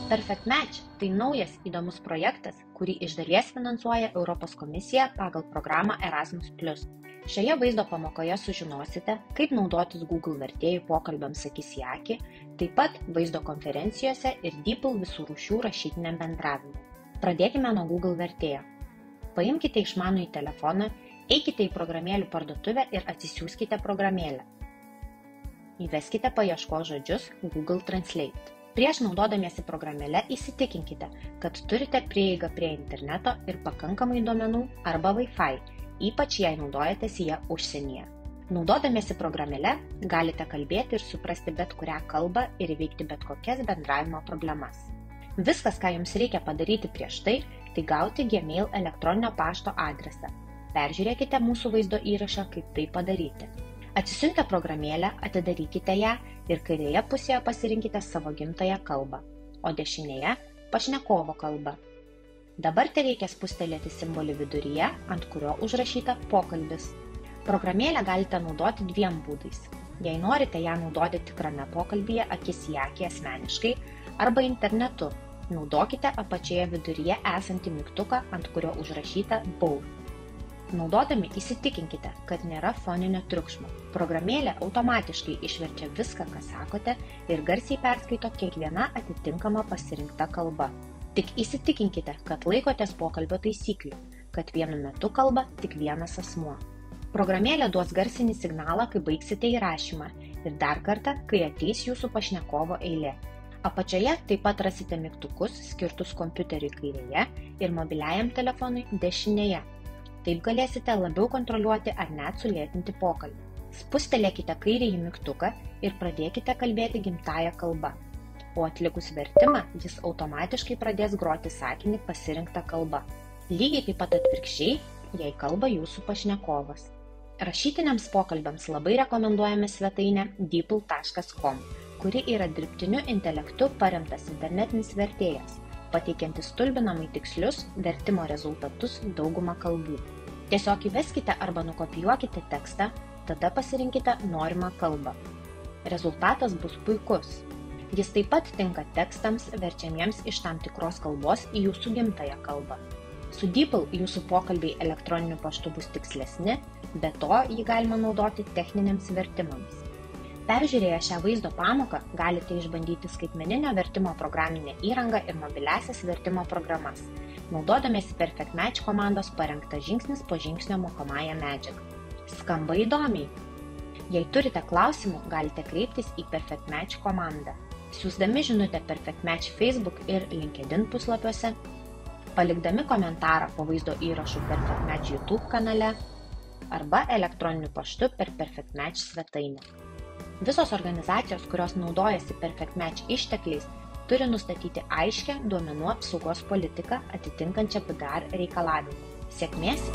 Perfect Match – tai naujas įdomus projektas, kurį iš dalies finansuoja Europos komisija pagal programą Erasmus+. Šioje vaizdo pamokoje sužinosite, kaip naudotis Google vertėjų pokalbiams akis į akį, taip pat vaizdo konferencijose ir DeepL visų rūšių rašytiniam bendravimui. Pradėkime nuo Google vertėjo. Paimkite išmanųjį telefoną, eikite į programėlių parduotuvę ir atsisiųskite programėlę. Įveskite paieškos žodžius Google Translate. Prieš naudodamiesi programėle įsitikinkite, kad turite prieigą prie interneto ir pakankamai duomenų arba Wi-Fi, ypač jei naudojatės ją užsienyje. Naudodamiesi programėle galite kalbėti ir suprasti bet kurią kalbą ir įveikti bet kokias bendravimo problemas. Viskas, ką jums reikia padaryti prieš tai gauti Gmail elektroninio pašto adresą. Peržiūrėkite mūsų vaizdo įrašą, kaip tai padaryti. Atsisiuntę programėlę, atidarykite ją ir kairėje pusėje pasirinkite savo gimtąją kalbą, o dešinėje – pašnekovo kalbą. Dabar tereikia spustelėti simbolį viduryje, ant kurio užrašyta pokalbis. Programėlę galite naudoti dviem būdais. Jei norite ją naudoti tikrame pokalbyje akis į akį asmeniškai arba internetu, naudokite apačioje viduryje esantį mygtuką, ant kurio užrašyta Both. Naudodami įsitikinkite, kad nėra foninio triukšmo. Programėlė automatiškai išverčia viską, ką sakote ir garsiai perskaito kiekviena atitinkama pasirinkta kalba. Tik įsitikinkite, kad laikotės pokalbio taisyklių, kad vienu metu kalba tik vienas asmuo. Programėlė duos garsinį signalą, kai baigsite įrašymą ir dar kartą, kai ateis jūsų pašnekovo eilė. Apačioje taip pat rasite mygtukus skirtus kompiuteriui kairėje ir mobiliajam telefonui dešinėje. Taip galėsite labiau kontroliuoti ar net sulėtinti pokalbį. Spustelėkite kairįjį mygtuką ir pradėkite kalbėti gimtąją kalbą. O atlikus vertimą, jis automatiškai pradės groti sakinį pasirinktą kalbą. Lygiai taip pat atvirkščiai, jei kalba jūsų pašnekovas. Rašytiniams pokalbiams labai rekomenduojame svetainę deepl.com, kuri yra dirbtiniu intelektu paremtas internetinis vertėjas, pateikiantis stulbinamai tikslius vertimo rezultatus daugumą kalbų. Tiesiog įveskite arba nukopijuokite tekstą, tada pasirinkite norimą kalbą. Rezultatas bus puikus. Jis taip pat tinka tekstams verčiamiems iš tam tikros kalbos į jūsų gimtąją kalbą. Su DeepL jūsų pokalbiai elektroniniu paštu bus tikslesni, be to jį galima naudoti techniniams vertimams. Peržiūrėję šią vaizdo pamoką galite išbandyti skaitmeninio vertimo programinę įrangą ir mobiliasias vertimo programas, naudodamiesi Perfect Match komandos parengtą žingsnis po žingsnio mokomąją medžiagą. Skamba įdomiai! Jei turite klausimų, galite kreiptis į Perfect Match komandą, siųsdami žinutę Perfect Match Facebook ir LinkedIn puslapiuose, palikdami komentarą po vaizdo įrašų Perfect Match YouTube kanale arba elektroniniu paštu per Perfect Match svetainę. Visos organizacijos, kurios naudojasi Perfect Match ištekliais, turi nustatyti aiškią duomenų apsaugos politiką atitinkančią PDR reikalavimų. Sėkmės!